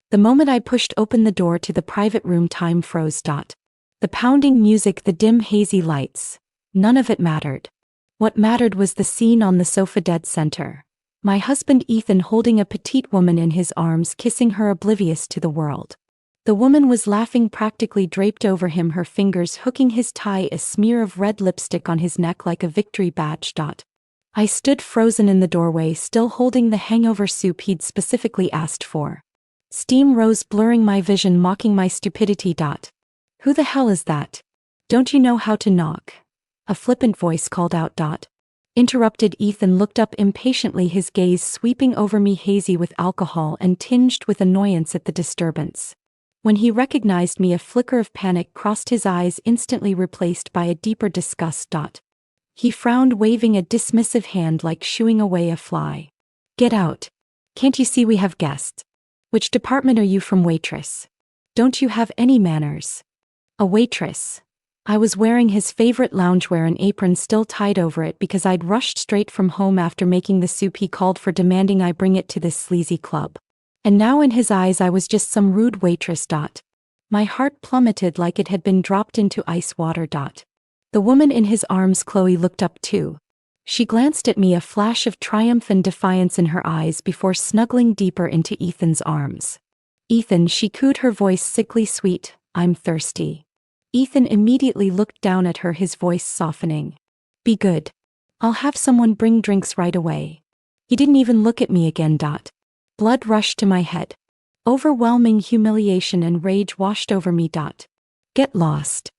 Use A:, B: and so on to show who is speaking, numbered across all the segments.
A: The moment I pushed open the door to the private room, time froze. The pounding music, the dim hazy lights. None of it mattered. What mattered was the scene on the sofa dead center. My husband Ethan holding a petite woman in his arms, kissing her, oblivious to the world. The woman was laughing, practically draped over him, her fingers hooking his tie, a smear of red lipstick on his neck like a victory badge. I stood frozen in the doorway, still holding the hangover soup he'd specifically asked for. Steam rose, blurring my vision, mocking my stupidity. Who the hell is that? Don't you know how to knock? A flippant voice called out. Interrupted. Ethan looked up impatiently, his gaze sweeping over me, hazy with alcohol and tinged with annoyance at the disturbance. When he recognized me, a flicker of panic crossed his eyes, instantly replaced by a deeper disgust. He frowned, waving a dismissive hand like shooing away a fly. Get out. Can't you see we have guests? Which department are you from, waitress? Don't you have any manners? A waitress. I was wearing his favorite loungewear, an apron still tied over it because I'd rushed straight from home after making the soup he called for, demanding I bring it to this sleazy club. And now in his eyes I was just some rude waitress. My heart plummeted like it had been dropped into ice water. The woman in his arms, Chloe, looked up too. She glanced at me, a flash of triumph and defiance in her eyes before snuggling deeper into Ethan's arms. Ethan, she cooed, her voice sickly sweet, I'm thirsty. Ethan immediately looked down at her, his voice softening. Be good. I'll have someone bring drinks right away. He didn't even look at me again. Blood rushed to my head. Overwhelming humiliation and rage washed over me. Get lost.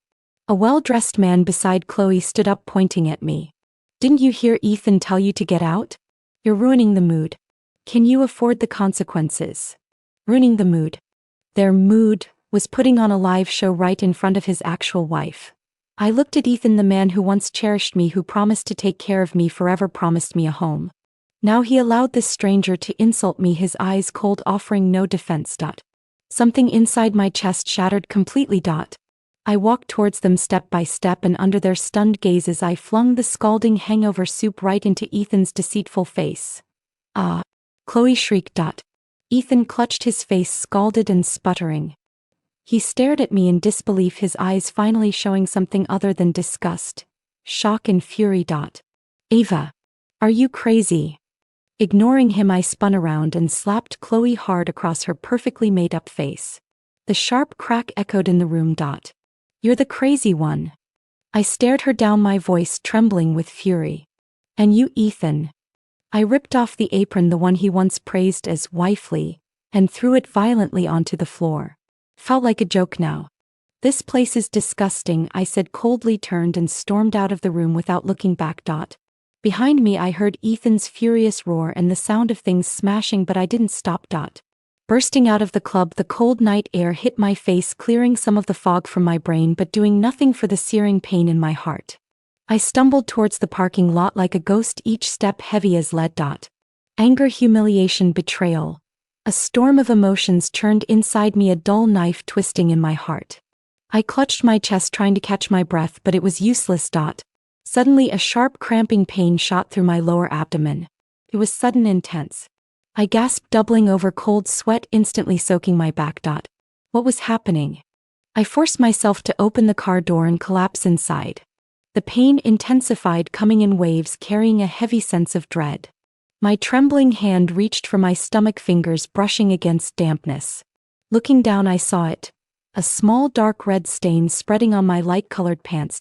A: A well-dressed man beside Chloe stood up, pointing at me. Didn't you hear Ethan tell you to get out? You're ruining the mood. Can you afford the consequences? Ruining the mood. Their mood was putting on a live show right in front of his actual wife. I looked at Ethan, the man who once cherished me, who promised to take care of me forever, promised me a home. Now he allowed this stranger to insult me, his eyes cold, offering no defense. Something inside my chest shattered completely. I walked towards them step by step, and under their stunned gazes I flung the scalding hangover soup right into Ethan's deceitful face. Ah! Chloe shrieked. Ethan clutched his face, scalded and sputtering. He stared at me in disbelief, his eyes finally showing something other than disgust, shock and fury. Ava! Are you crazy? Ignoring him, I spun around and slapped Chloe hard across her perfectly made-up face. The sharp crack echoed in the room. You're the crazy one. I stared her down, my voice trembling with fury. And you, Ethan? I ripped off the apron, the one he once praised as wifely, and threw it violently onto the floor. Felt like a joke now. This place is disgusting, I said coldly, turned and stormed out of the room without looking back. Behind me I heard Ethan's furious roar and the sound of things smashing, but I didn't stop. Bursting out of the club, the cold night air hit my face, clearing some of the fog from my brain but doing nothing for the searing pain in my heart. I stumbled towards the parking lot like a ghost, each step heavy as lead. Anger, humiliation, betrayal. A storm of emotions churned inside me, a dull knife twisting in my heart. I clutched my chest, trying to catch my breath, but it was useless. Suddenly a sharp cramping pain shot through my lower abdomen. It was sudden, intense. I gasped, doubling over, cold sweat instantly soaking my back. What was happening? I forced myself to open the car door and collapse inside. The pain intensified, coming in waves, carrying a heavy sense of dread. My trembling hand reached for my stomach, fingers brushing against dampness. Looking down, I saw it. A small dark red stain spreading on my light-colored pants.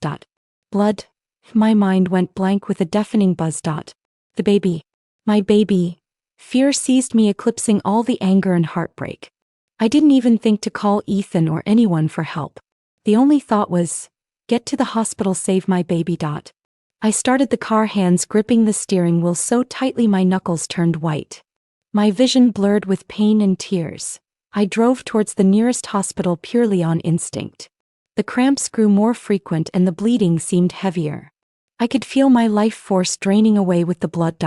A: Blood. My mind went blank with a deafening buzz. The baby. My baby. Fear seized me, eclipsing all the anger and heartbreak. I didn't even think to call Ethan or anyone for help. The only thought was, get to the hospital, save my baby. I started the car, hands gripping the steering wheel so tightly my knuckles turned white. My vision blurred with pain and tears. I drove towards the nearest hospital purely on instinct. The cramps grew more frequent and the bleeding seemed heavier. I could feel my life force draining away with the blood.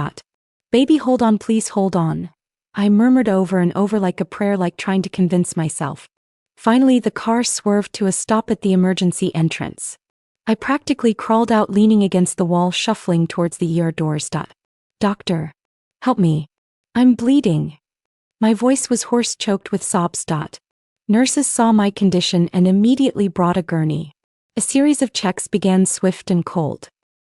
A: Baby, hold on, please hold on. I murmured over and over like a prayer, like trying to convince myself. Finally, the car swerved to a stop at the emergency entrance. I practically crawled out, leaning against the wall, shuffling towards the ER doors. Doctor. Help me. I'm bleeding. My voice was hoarse, choked with sobs. Nurses saw my condition and immediately brought a gurney. A series of checks began, swift and cold.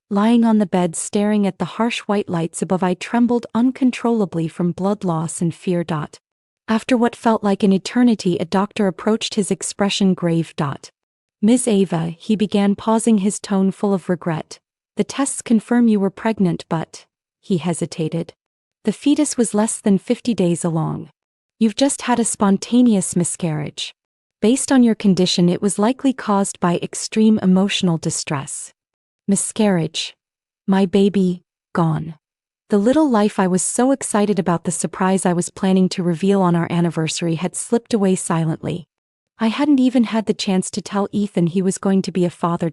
A: Lying on the bed staring at the harsh white lights above, I trembled uncontrollably from blood loss and fear. After what felt like an eternity, a doctor approached, his expression grave. "Ms. Ava," he began, pausing, his tone full of regret. "The tests confirm you were pregnant, but—" he hesitated. "The fetus was less than 50 days along. You've just had a spontaneous miscarriage. Based on your condition, it was likely caused by extreme emotional distress." Miscarriage. My baby, gone. The little life I was so excited about, the surprise I was planning to reveal on our anniversary, had slipped away silently. I hadn't even had the chance to tell Ethan he was going to be a father.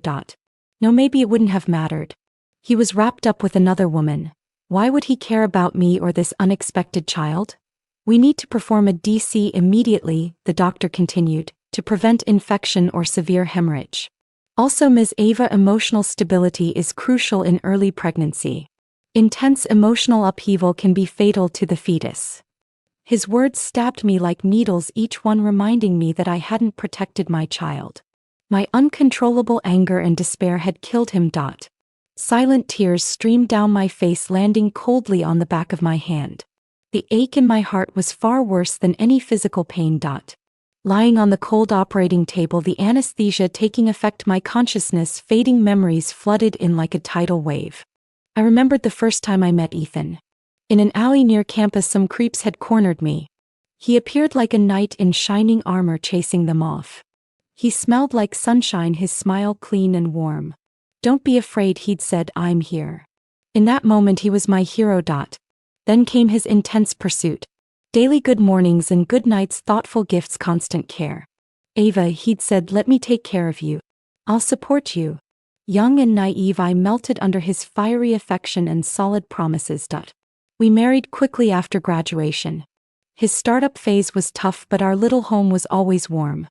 A: No, maybe it wouldn't have mattered. He was wrapped up with another woman. Why would he care about me or this unexpected child? "We need to perform a DC immediately," the doctor continued, "to prevent infection or severe hemorrhage. Also, Ms. Ava, emotional stability is crucial in early pregnancy. Intense emotional upheaval can be fatal to the fetus." His words stabbed me like needles, each one reminding me that I hadn't protected my child. My uncontrollable anger and despair had killed him. Silent tears streamed down my face, landing coldly on the back of my hand. The ache in my heart was far worse than any physical pain. Lying on the cold operating table, the anesthesia taking effect, my consciousness fading, memories flooded in like a tidal wave. I remembered the first time I met Ethan. In an alley near campus, some creeps had cornered me. He appeared like a knight in shining armor, chasing them off. He smelled like sunshine, his smile clean and warm. "Don't be afraid," he'd said, "I'm here." In that moment, he was my hero. Then came his intense pursuit. Daily good mornings and good nights, thoughtful gifts, constant care. "Ava," he'd said, "let me take care of you. I'll support you." Young and naive, I melted under his fiery affection and solid promises. We married quickly after graduation. His startup phase was tough, but our little home was always warm.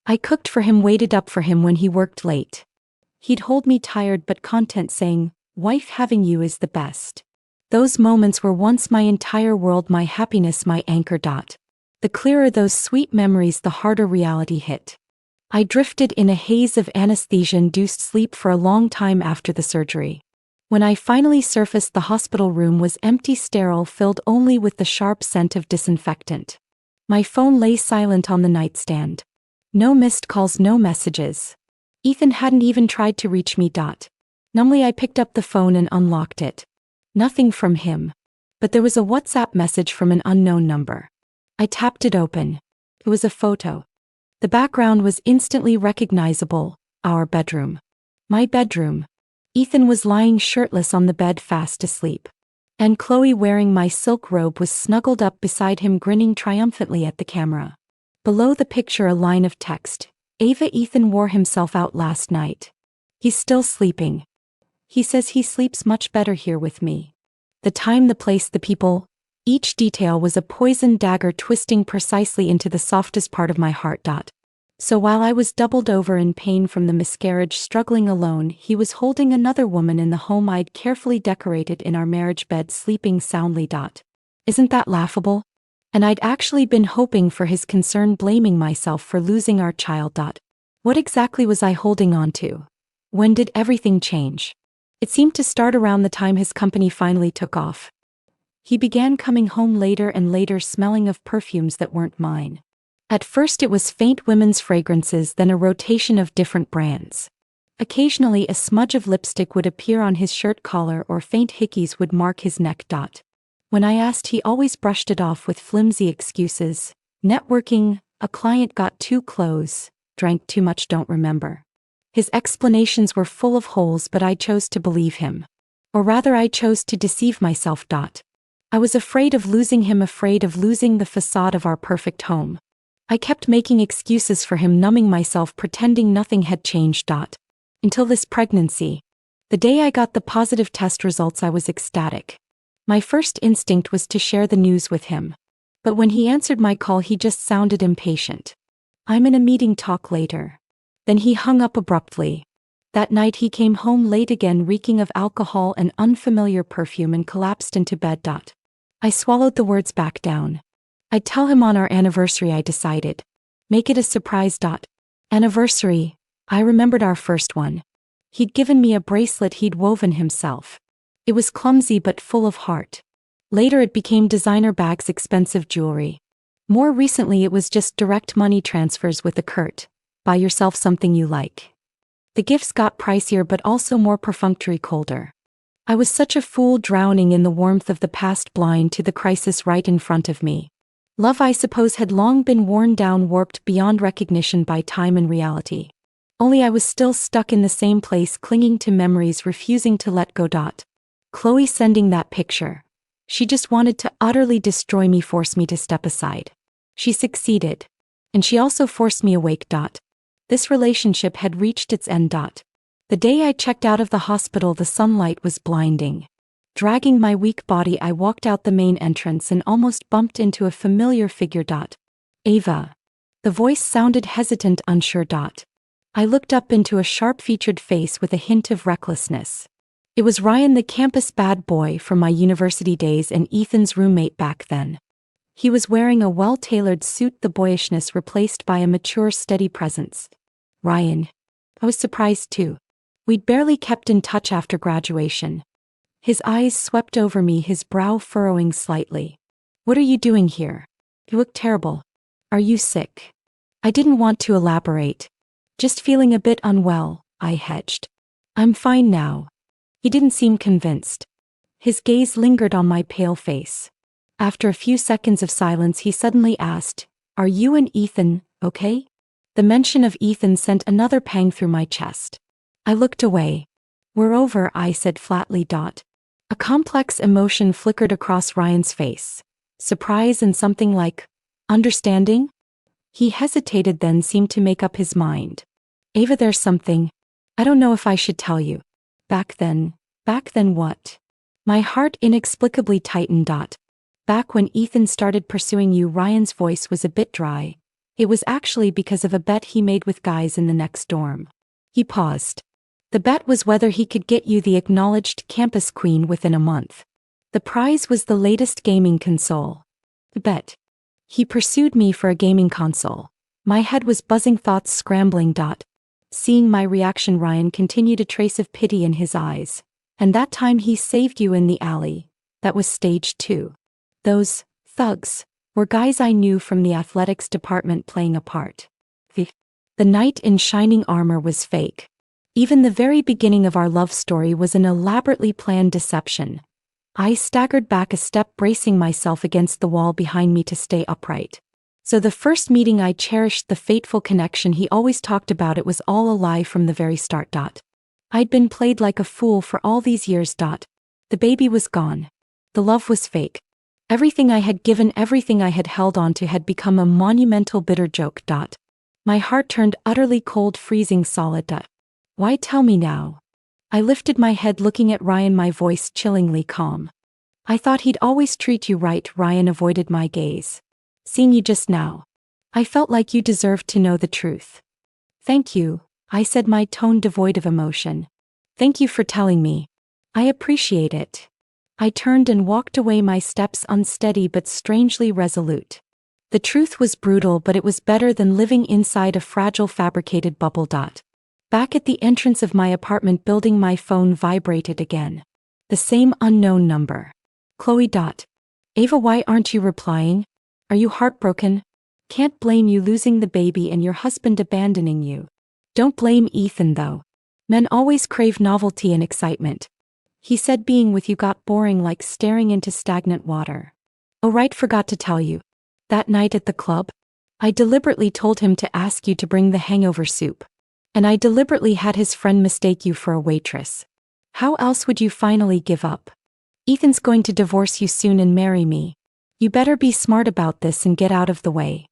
A: I cooked for him, waited up for him when he worked late. He'd hold me tired but content, saying, "Wife, having you is the best." Those moments were once my entire world, my happiness, my anchor. The clearer those sweet memories, the harder reality hit. I drifted in a haze of anesthesia-induced sleep for a long time after the surgery. When I finally surfaced, the hospital room was empty, sterile, filled only with the sharp scent of disinfectant. My phone lay silent on the nightstand. No missed calls, no messages. Ethan hadn't even tried to reach me. Numbly, I picked up the phone and unlocked it. Nothing from him. But there was a WhatsApp message from an unknown number. I tapped it open. It was a photo. The background was instantly recognizable: our bedroom. My bedroom. Ethan was lying shirtless on the bed, fast asleep. And Chloe, wearing my silk robe, was snuggled up beside him, grinning triumphantly at the camera. Below the picture, a line of text: "Ava, Ethan wore himself out last night. He's still sleeping. He says he sleeps much better here with me." The time, the place, the people, each detail was a poisoned dagger twisting precisely into the softest part of my heart. So while I was doubled over in pain from the miscarriage, struggling alone, he was holding another woman in the home I'd carefully decorated in our marriage bed, sleeping soundly. Isn't that laughable? And I'd actually been hoping for his concern, blaming myself for losing our child. What exactly was I holding on to? When did everything change? It seemed to start around the time his company finally took off. He began coming home later and later, smelling of perfumes that weren't mine. At first it was faint women's fragrances, then a rotation of different brands. Occasionally a smudge of lipstick would appear on his shirt collar, or faint hickeys would mark his neck. When I asked, he always brushed it off with flimsy excuses. Networking, a client got too close, drank too much, don't remember. His explanations were full of holes, but I chose to believe him. Or rather, I chose to deceive myself. I was afraid of losing him, afraid of losing the facade of our perfect home. I kept making excuses for him, numbing myself, pretending nothing had changed. Until this pregnancy. The day I got the positive test results, I was ecstatic. My first instinct was to share the news with him. But when he answered my call, he just sounded impatient. "I'm in a meeting, talk later." Then he hung up abruptly. That night he came home late again, reeking of alcohol and unfamiliar perfume, and collapsed into bed. I swallowed the words back down. I'd tell him on our anniversary, I decided. Make it a surprise. Anniversary. I remembered our first one. He'd given me a bracelet he'd woven himself. It was clumsy but full of heart. Later it became designer bags, expensive jewelry. More recently it was just direct money transfers with a curt, buy yourself something you like. The gifts got pricier but also more perfunctory, colder. I was such a fool, drowning in the warmth of the past, blind to the crisis right in front of me. Love, I suppose, had long been worn down, warped beyond recognition by time and reality. Only I was still stuck in the same place, clinging to memories, refusing to let go. Chloe sending that picture. She just wanted to utterly destroy me, force me to step aside. She succeeded. And she also forced me awake. This relationship had reached its end. The day I checked out of the hospital, the sunlight was blinding. Dragging my weak body, I walked out the main entrance and almost bumped into a familiar figure. Ava. The voice sounded hesitant, unsure. I looked up into a sharp-featured face with a hint of recklessness. It was Ryan, the campus bad boy from my university days and Ethan's roommate back then. He was wearing a well-tailored suit, the boyishness replaced by a mature, steady presence. Ryan. I was surprised too. We'd barely kept in touch after graduation. His eyes swept over me, his brow furrowing slightly. What are you doing here? You look terrible. Are you sick? I didn't want to elaborate. Just feeling a bit unwell, I hedged. I'm fine now. He didn't seem convinced. His gaze lingered on my pale face. After a few seconds of silence, he suddenly asked, "Are you and Ethan okay?" The mention of Ethan sent another pang through my chest. I looked away. "We're over," I said flatly. A complex emotion flickered across Ryan's face. Surprise and something like understanding? He hesitated, then seemed to make up his mind. "Ava, there's something. I don't know if I should tell you. Back then what?" My heart inexplicably tightened. "Back when Ethan started pursuing you," Ryan's voice was a bit dry. "It was actually because of a bet he made with guys in the next dorm." He paused. "The bet was whether he could get you the acknowledged campus queen within a month. The prize was the latest gaming console." The bet. He pursued me for a gaming console. My head was buzzing, thoughts scrambling. Seeing my reaction, Ryan continued, a trace of pity in his eyes. "And that time he saved you in the alley, that was stage 2. Those thugs were guys I knew from the athletics department playing a part. The knight in shining armor was fake. Even the very beginning of our love story was an elaborately planned deception." I staggered back a step, bracing myself against the wall behind me to stay upright. "So the first meeting I cherished, the fateful connection he always talked about, it was all a lie from the very start. I'd been played like a fool for all these years. The baby was gone. The love was fake. Everything I had given, everything I had held on to had become a monumental bitter joke. My heart turned utterly cold, freezing solid. Why tell me now? I lifted my head, looking at Ryan, my voice chillingly calm. "I thought he'd always treat you right." Ryan avoided my gaze. "Seeing you just now, I felt like you deserved to know the truth." "Thank you," I said, my tone devoid of emotion. "Thank you for telling me. I appreciate it." I turned and walked away, my steps unsteady but strangely resolute. The truth was brutal, but it was better than living inside a fragile, fabricated bubble. Back at the entrance of my apartment building, my phone vibrated again. The same unknown number. "Chloe. Ava, why aren't you replying? Are you heartbroken? Can't blame you losing the baby and your husband abandoning you. Don't blame Ethan though. Men always crave novelty and excitement. He said being with you got boring, like staring into stagnant water. Oh right, forgot to tell you. That night at the club, I deliberately told him to ask you to bring the hangover soup. And I deliberately had his friend mistake you for a waitress. How else would you finally give up? Ethan's going to divorce you soon and marry me. You better be smart about this and get out of the way."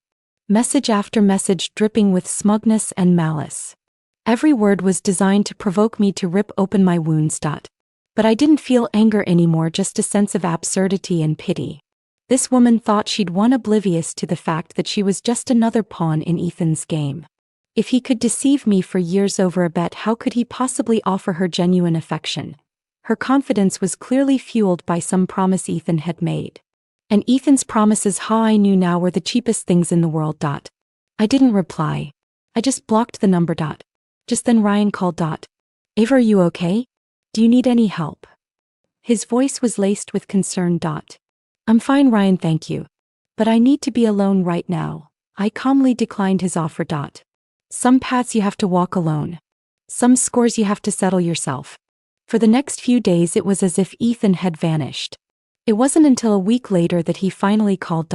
A: Message after message, dripping with smugness and malice. Every word was designed to provoke me to rip open my wounds. But I didn't feel anger anymore, just a sense of absurdity and pity. This woman thought she'd won, oblivious to the fact that she was just another pawn in Ethan's game. If he could deceive me for years over a bet, how could he possibly offer her genuine affection? Her confidence was clearly fueled by some promise Ethan had made. And Ethan's promises I knew now were the cheapest things in the world. I didn't reply. I just blocked the number. Just then Ryan called. Ava, are you okay? Do you need any help? His voice was laced with concern. I'm fine, Ryan, thank you. But I need to be alone right now. I calmly declined his offer. Some paths you have to walk alone. Some scores you have to settle yourself. For the next few days it was as if Ethan had vanished. It wasn't until a week later that he finally called.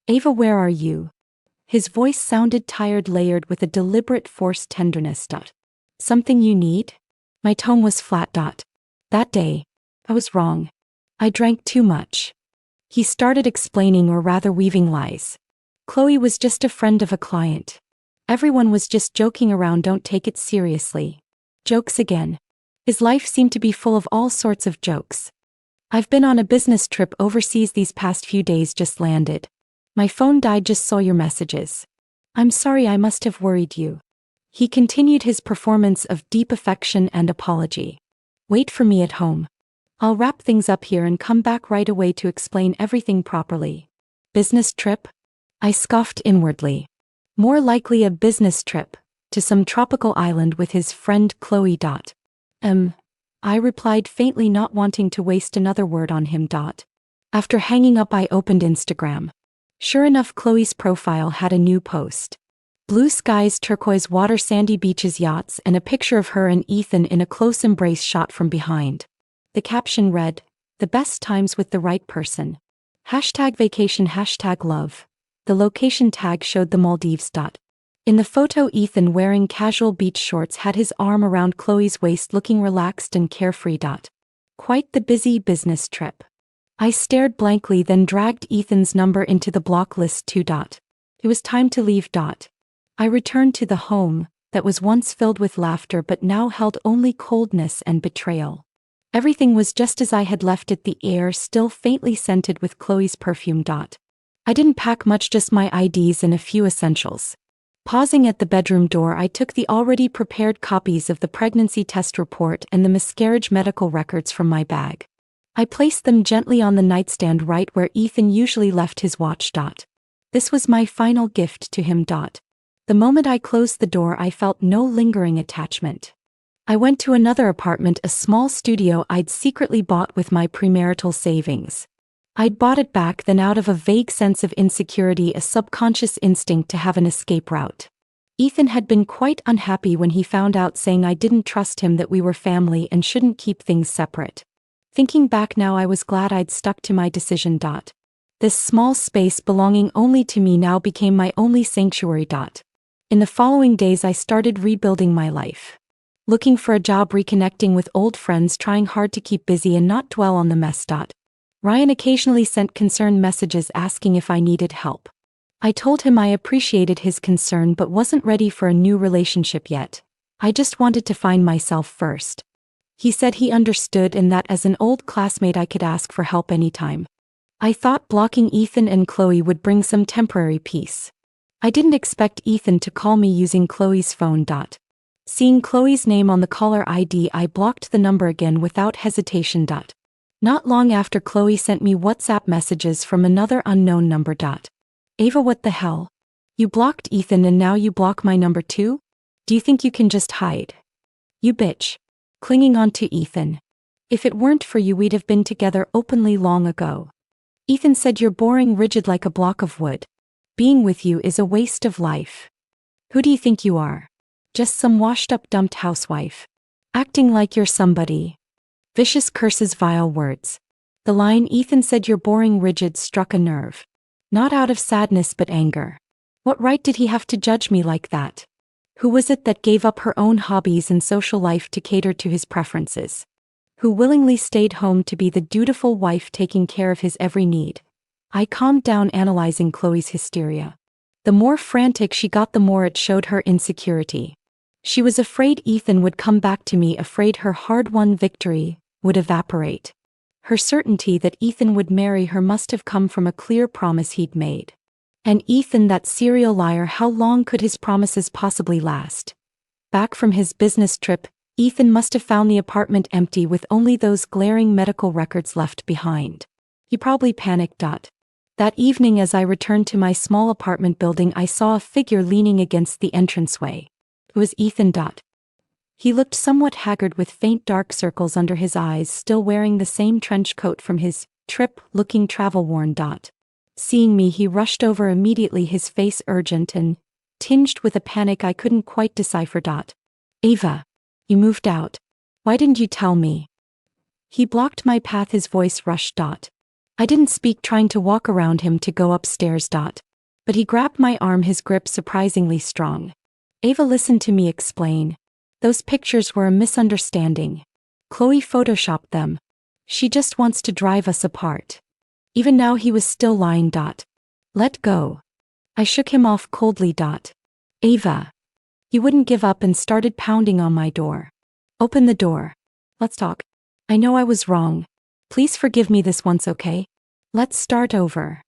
A: Ava, where are you? His voice sounded tired, layered with a deliberate forced tenderness. Something you need? My tone was flat. That day, I was wrong. I drank too much. He started explaining, or rather weaving lies. Chloe was just a friend of a client. Everyone was just joking around, don't take it seriously. Jokes again. His life seemed to be full of all sorts of jokes. I've been on a business trip overseas these past few days, just landed. My phone died, just saw your messages. I'm sorry, I must have worried you. He continued his performance of deep affection and apology. Wait for me at home. I'll wrap things up here and come back right away to explain everything properly. Business trip? I scoffed inwardly. More likely a business trip, to some tropical island with his friend Chloe. I replied faintly, not wanting to waste another word on him. After hanging up I opened Instagram. Sure enough, Chloe's profile had a new post. Blue skies, turquoise water, sandy beaches, yachts, and a picture of her and Ethan in a close embrace shot from behind. The caption read, "The best times with the right person. #vacation, #love. The location tag showed the Maldives. In the photo, Ethan, wearing casual beach shorts, had his arm around Chloe's waist, looking relaxed and carefree. Quite the busy business trip. I stared blankly, then dragged Ethan's number into the block list too. It was time to leave. I returned to the home that was once filled with laughter but now held only coldness and betrayal. Everything was just as I had left it, the air still faintly scented with Chloe's perfume. I didn't pack much, just my IDs and a few essentials. Pausing at the bedroom door, I took the already prepared copies of the pregnancy test report and the miscarriage medical records from my bag. I placed them gently on the nightstand right where Ethan usually left his watch. This was my final gift to him. The moment I closed the door, I felt no lingering attachment. I went to another apartment, a small studio I'd secretly bought with my premarital savings. I'd bought it back then out of a vague sense of insecurity, a subconscious instinct to have an escape route. Ethan had been quite unhappy when he found out, saying I didn't trust him, that we were family and shouldn't keep things separate. Thinking back now, I was glad I'd stuck to my decision. This small space belonging only to me now became my only sanctuary. In the following days I started rebuilding my life. Looking for a job, reconnecting with old friends, trying hard to keep busy and not dwell on the mess. Ryan occasionally sent concerned messages asking if I needed help. I told him I appreciated his concern but wasn't ready for a new relationship yet. I just wanted to find myself first. He said he understood and that as an old classmate I could ask for help anytime. I thought blocking Ethan and Chloe would bring some temporary peace. I didn't expect Ethan to call me using Chloe's phone. Seeing Chloe's name on the caller ID, I blocked the number again without hesitation. Not long after, Chloe sent me WhatsApp messages from another unknown number. Ava, what the hell? You blocked Ethan and now you block my number too? Do you think you can just hide? You bitch. Clinging on to Ethan. If it weren't for you, we'd have been together openly long ago. Ethan said you're boring, rigid like a block of wood. Being with you is a waste of life. Who do you think you are? Just some washed-up dumped housewife. Acting like you're somebody. Vicious curses, vile words. The line Ethan said you're boring, rigid struck a nerve. Not out of sadness but anger. What right did he have to judge me like that? Who was it that gave up her own hobbies and social life to cater to his preferences? Who willingly stayed home to be the dutiful wife taking care of his every need? I calmed down, analyzing Chloe's hysteria. The more frantic she got, the more it showed her insecurity. She was afraid Ethan would come back to me, afraid her hard-won victory would evaporate. Her certainty that Ethan would marry her must have come from a clear promise he'd made. And Ethan, that serial liar, how long could his promises possibly last? Back from his business trip, Ethan must have found the apartment empty with only those glaring medical records left behind. He probably panicked. That evening as I returned to my small apartment building, I saw a figure leaning against the entranceway. It was Ethan. He looked somewhat haggard with faint dark circles under his eyes, still wearing the same trench coat from his trip, looking travel-worn. Seeing me, he rushed over immediately, his face urgent and tinged with a panic I couldn't quite decipher. Ava, you moved out. Why didn't you tell me? He blocked my path, his voice rushed. I didn't speak, trying to walk around him to go upstairs. But he grabbed my arm, his grip surprisingly strong. Ava, listen to me explain. Those pictures were a misunderstanding. Chloe photoshopped them. She just wants to drive us apart. Even now he was still lying. Let go. I shook him off coldly. Ava. He wouldn't give up and started pounding on my door. Open the door. Let's talk. I know I was wrong. Please forgive me this once, okay? Let's start over.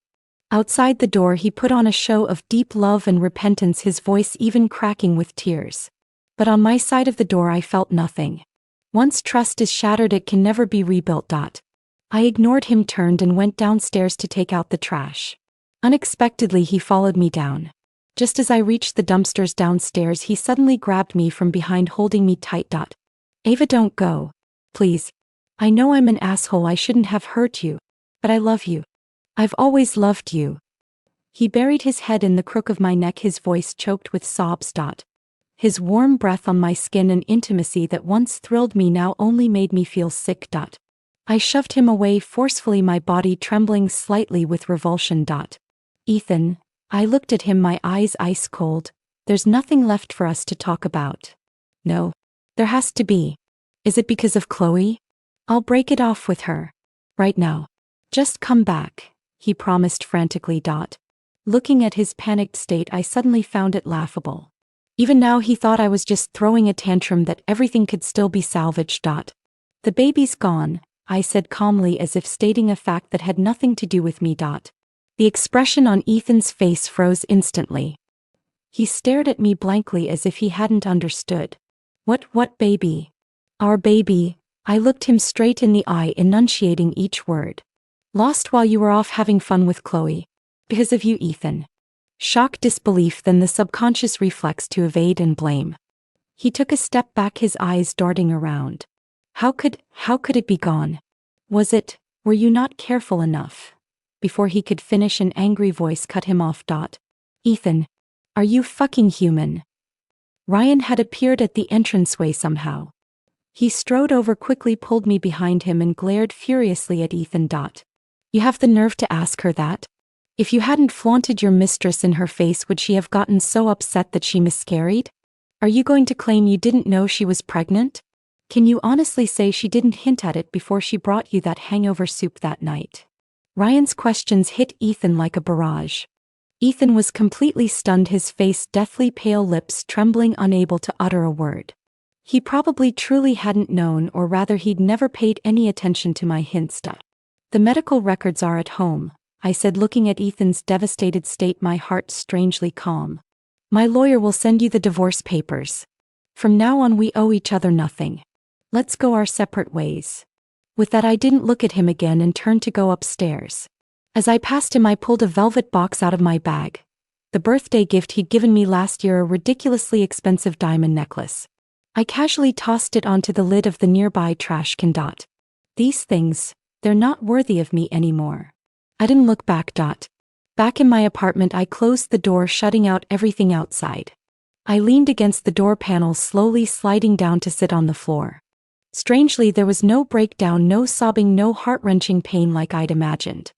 A: Outside the door he put on a show of deep love and repentance, his voice even cracking with tears. But on my side of the door I felt nothing. Once trust is shattered, it can never be rebuilt. I ignored him, turned and went downstairs to take out the trash. Unexpectedly he followed me down. Just as I reached the dumpsters downstairs, he suddenly grabbed me from behind, holding me tight. Ava, don't go. Please. I know I'm an asshole, I shouldn't have hurt you. But I love you. I've always loved you. He buried his head in the crook of my neck, his voice choked with sobs. His warm breath on my skin, and intimacy that once thrilled me now only made me feel sick. I shoved him away forcefully, my body trembling slightly with revulsion. Ethan, I looked at him, my eyes ice cold. There's nothing left for us to talk about. No. There has to be. Is it because of Chloe? I'll break it off with her. Right now. Just come back, he promised frantically. Looking at his panicked state, I suddenly found it laughable. Even now he thought I was just throwing a tantrum, that everything could still be salvaged. The baby's gone, I said calmly, as if stating a fact that had nothing to do with me. The expression on Ethan's face froze instantly. He stared at me blankly as if he hadn't understood. What baby? Our baby. I looked him straight in the eye, enunciating each word. Lost while you were off having fun with Chloe. Because of you, Ethan. Shock, disbelief, then the subconscious reflex to evade and blame. He took a step back, his eyes darting around. How could it be gone? Were you not careful enough? Before he could finish, an angry voice cut him off. Ethan, are you fucking human? Ryan had appeared at the entranceway somehow. He strode over quickly, pulled me behind him, and glared furiously at Ethan. You have the nerve to ask her that? If you hadn't flaunted your mistress in her face, would she have gotten so upset that she miscarried? Are you going to claim you didn't know she was pregnant? Can you honestly say she didn't hint at it before she brought you that hangover soup that night? Ryan's questions hit Ethan like a barrage. Ethan was completely stunned, his face deathly pale, lips trembling, unable to utter a word. He probably truly hadn't known, or rather he'd never paid any attention to my hints. The medical records are at home, I said, looking at Ethan's devastated state, my heart strangely calm. My lawyer will send you the divorce papers. From now on we owe each other nothing. Let's go our separate ways. With that I didn't look at him again and turned to go upstairs. As I passed him I pulled a velvet box out of my bag. The birthday gift he'd given me last year, a ridiculously expensive diamond necklace. I casually tossed it onto the lid of the nearby trash can. These things, they're not worthy of me anymore. I didn't look back. Back in my apartment I closed the door, shutting out everything outside. I leaned against the door panel, slowly sliding down to sit on the floor. Strangely, there was no breakdown, no sobbing, no heart-wrenching pain like I'd imagined.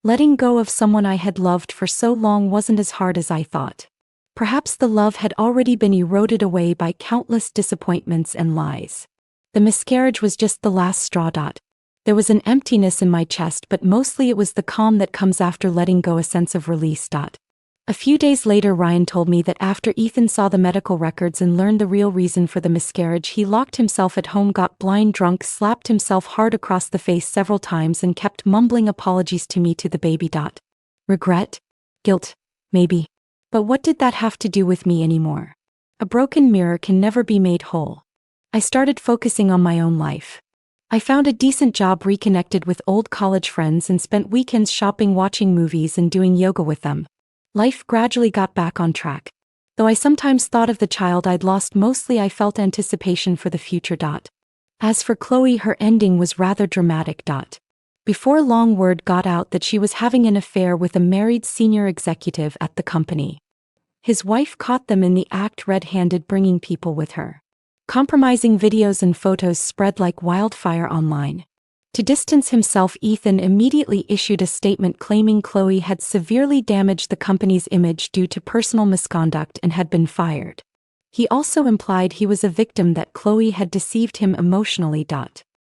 A: Letting go of someone I had loved for so long wasn't as hard as I thought. Perhaps the love had already been eroded away by countless disappointments and lies. The miscarriage was just the last straw. There was an emptiness in my chest, but mostly it was the calm that comes after letting go, a sense of release. A few days later Ryan told me that after Ethan saw the medical records and learned the real reason for the miscarriage, he locked himself at home, got blind drunk, slapped himself hard across the face several times, and kept mumbling apologies to me, to the baby. Regret? Guilt? Maybe. But what did that have to do with me anymore? A broken mirror can never be made whole. I started focusing on my own life. I found a decent job, reconnected with old college friends, and spent weekends shopping, watching movies, and doing yoga with them. Life gradually got back on track. Though I sometimes thought of the child I'd lost, mostly I felt anticipation for the future. As for Chloe, her ending was rather dramatic. Before long, word got out that she was having an affair with a married senior executive at the company. His wife caught them in the act red-handed, bringing people with her. Compromising videos and photos spread like wildfire online. To distance himself, Ethan immediately issued a statement claiming Chloe had severely damaged the company's image due to personal misconduct and had been fired. He also implied he was a victim, that Chloe had deceived him emotionally.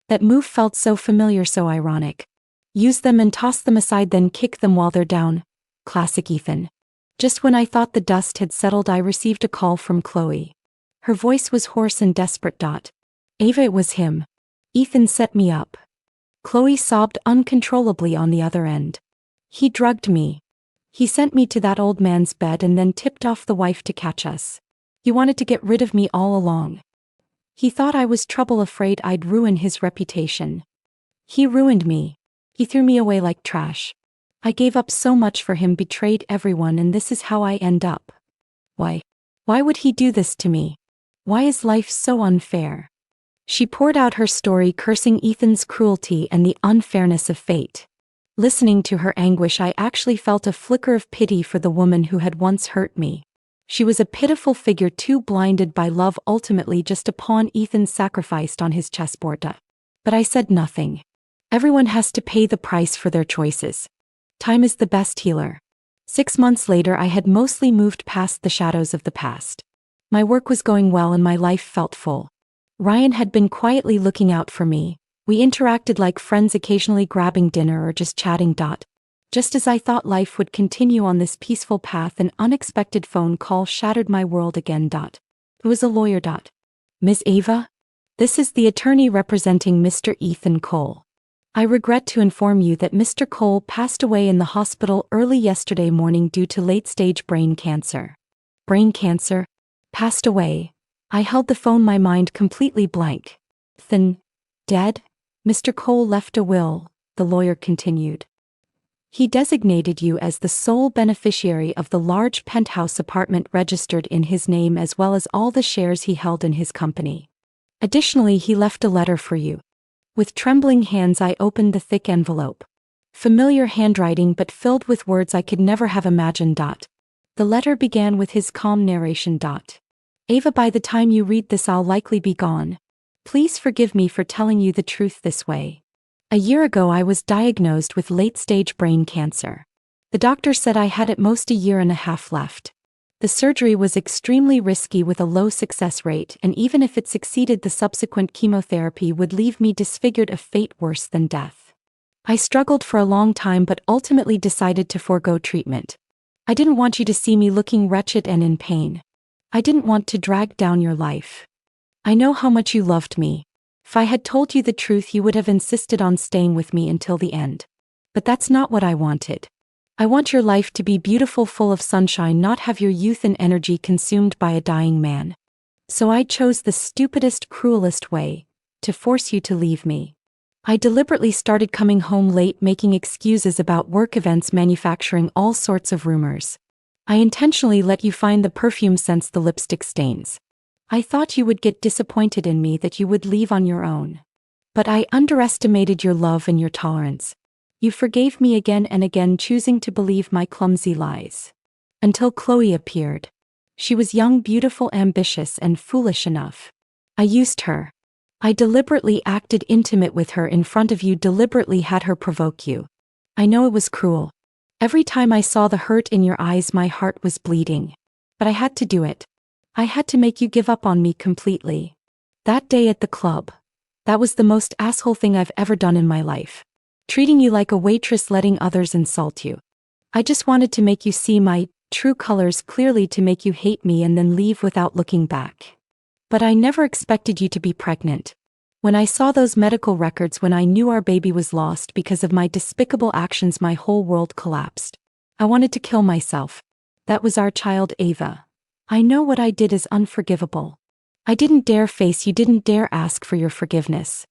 A: That move felt so familiar, so ironic. Use them and toss them aside, then kick them while they're down. Classic Ethan. Just when I thought the dust had settled, I received a call from Chloe. Her voice was hoarse and desperate. Ava, it was him. Ethan set me up. Chloe sobbed uncontrollably on the other end. He drugged me. He sent me to that old man's bed and then tipped off the wife to catch us. He wanted to get rid of me all along. He thought I was trouble, afraid I'd ruin his reputation. He ruined me. He threw me away like trash. I gave up so much for him, betrayed everyone, and this is how I end up. Why? Why would he do this to me? Why is life so unfair? She poured out her story, cursing Ethan's cruelty and the unfairness of fate. Listening to her anguish, I actually felt a flicker of pity for the woman who had once hurt me. She was a pitiful figure, too blinded by love, ultimately just a pawn Ethan sacrificed on his chessboard. But I said nothing. Everyone has to pay the price for their choices. Time is the best healer. 6 months later, I had mostly moved past the shadows of the past. My work was going well and my life felt full. Ryan had been quietly looking out for me. We interacted like friends, occasionally grabbing dinner or just chatting. Just as I thought life would continue on this peaceful path, an unexpected phone call shattered my world again. It was a lawyer. Ms. Ava? This is the attorney representing Mr. Ethan Cole. I regret to inform you that Mr. Cole passed away in the hospital early yesterday morning due to late-stage brain cancer. Brain cancer? Passed away? I held the phone, my mind completely blank. Ethan? Dead? Mr. Cole left a will, the lawyer continued. He designated you as the sole beneficiary of the large penthouse apartment registered in his name, as well as all the shares he held in his company. Additionally, he left a letter for you. With trembling hands, I opened the thick envelope. Familiar handwriting, but filled with words I could never have imagined. The letter began with his calm narration. Ava, by the time you read this, I'll likely be gone. Please forgive me for telling you the truth this way. A year ago, I was diagnosed with late-stage brain cancer. The doctor said I had at most a year and a half left. The surgery was extremely risky with a low success rate, and even if it succeeded, the subsequent chemotherapy would leave me disfigured, a fate worse than death. I struggled for a long time but ultimately decided to forego treatment. I didn't want you to see me looking wretched and in pain. I didn't want to drag down your life. I know how much you loved me. If I had told you the truth, you would have insisted on staying with me until the end. But that's not what I wanted. I want your life to be beautiful, full of sunshine, not have your youth and energy consumed by a dying man. So I chose the stupidest, cruelest way, to force you to leave me. I deliberately started coming home late, making excuses about work events, manufacturing all sorts of rumors. I intentionally let you find the perfume scents, the lipstick stains. I thought you would get disappointed in me, that you would leave on your own. But I underestimated your love and your tolerance. You forgave me again and again, choosing to believe my clumsy lies. Until Chloe appeared. She was young, beautiful, ambitious, and foolish enough. I used her. I deliberately acted intimate with her in front of you, deliberately had her provoke you. I know it was cruel. Every time I saw the hurt in your eyes, my heart was bleeding. But I had to do it. I had to make you give up on me completely. That day at the club. That was the most asshole thing I've ever done in my life. Treating you like a waitress, letting others insult you. I just wanted to make you see my true colors clearly, to make you hate me and then leave without looking back. But I never expected you to be pregnant. When I saw those medical records, when I knew our baby was lost because of my despicable actions, my whole world collapsed. I wanted to kill myself. That was our child, Ava. I know what I did is unforgivable. I didn't dare face you, didn't dare ask for your forgiveness.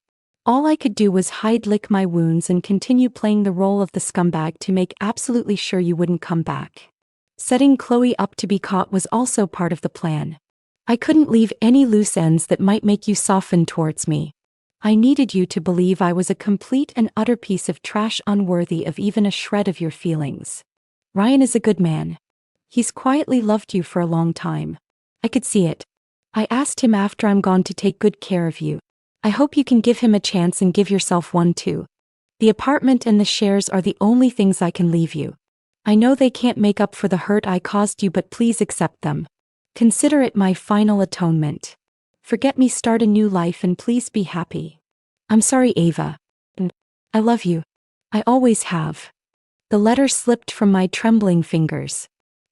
A: All I could do was lick my wounds and continue playing the role of the scumbag to make absolutely sure you wouldn't come back. Setting Chloe up to be caught was also part of the plan. I couldn't leave any loose ends that might make you soften towards me. I needed you to believe I was a complete and utter piece of trash unworthy of even a shred of your feelings. Ryan is a good man. He's quietly loved you for a long time. I could see it. I asked him after I'm gone to take good care of you. I hope you can give him a chance and give yourself one too. The apartment and the shares are the only things I can leave you. I know they can't make up for the hurt I caused you, but please accept them. Consider it my final atonement. Forget me, start a new life, and please be happy. I'm sorry, Ava. And I love you. I always have. The letter slipped from my trembling fingers.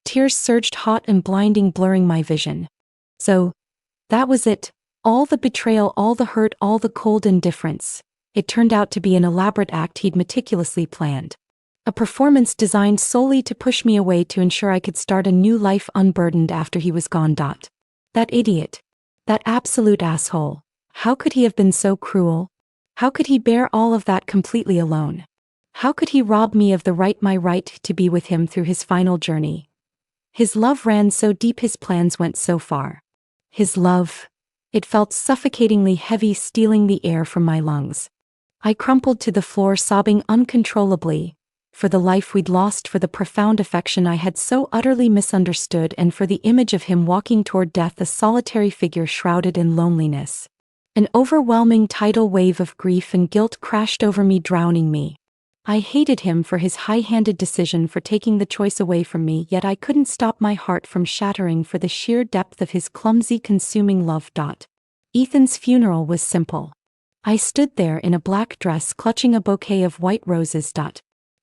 A: Tears surged hot and blinding, blurring my vision. So, that was it. All the betrayal, all the hurt, all the cold indifference. It turned out to be an elaborate act he'd meticulously planned. A performance designed solely to push me away to ensure I could start a new life unburdened after he was gone. That idiot. That absolute asshole. How could he have been so cruel? How could he bear all of that completely alone? How could he rob me of my right to be with him through his final journey? His love ran so deep, his plans went so far. His love. It felt suffocatingly heavy, stealing the air from my lungs. I crumpled to the floor, sobbing uncontrollably, for the life we'd lost, for the profound affection I had so utterly misunderstood, and for the image of him walking toward death, a solitary figure shrouded in loneliness. An overwhelming tidal wave of grief and guilt crashed over me, drowning me. I hated him for his high-handed decision, for taking the choice away from me, yet I couldn't stop my heart from shattering for the sheer depth of his clumsy, consuming love. Ethan's funeral was simple. I stood there in a black dress, clutching a bouquet of white roses.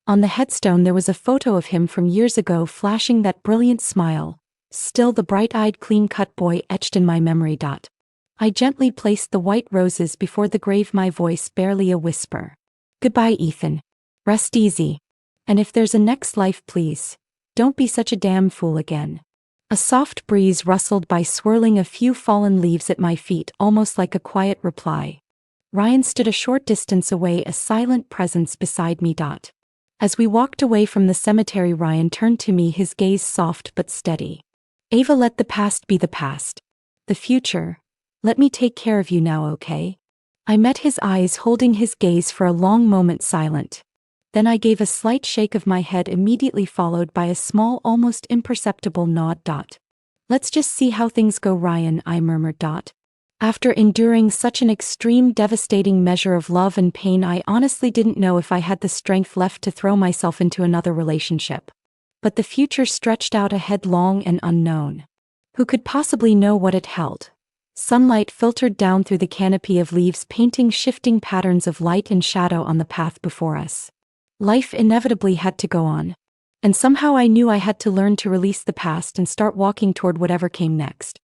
A: On the headstone there was a photo of him from years ago, flashing that brilliant smile, still the bright-eyed, clean-cut boy etched in my memory. I gently placed the white roses before the grave, my voice barely a whisper. Goodbye, Ethan. Rest easy. And if there's a next life, please, don't be such a damn fool again. A soft breeze rustled by, swirling a few fallen leaves at my feet, almost like a quiet reply. Ryan stood a short distance away, a silent presence beside me. As we walked away from the cemetery, Ryan turned to me, his gaze soft but steady. Ava, let the past be the past. The future, let me take care of you now, okay? I met his eyes, holding his gaze for a long moment, silent. Then I gave a slight shake of my head, immediately followed by a small, almost imperceptible nod. Let's just see how things go, Ryan, I murmured. After enduring such an extreme, devastating measure of love and pain, I honestly didn't know if I had the strength left to throw myself into another relationship. But the future stretched out ahead, long and unknown. Who could possibly know what it held? Sunlight filtered down through the canopy of leaves, painting shifting patterns of light and shadow on the path before us. Life inevitably had to go on. And somehow I knew I had to learn to release the past and start walking toward whatever came next.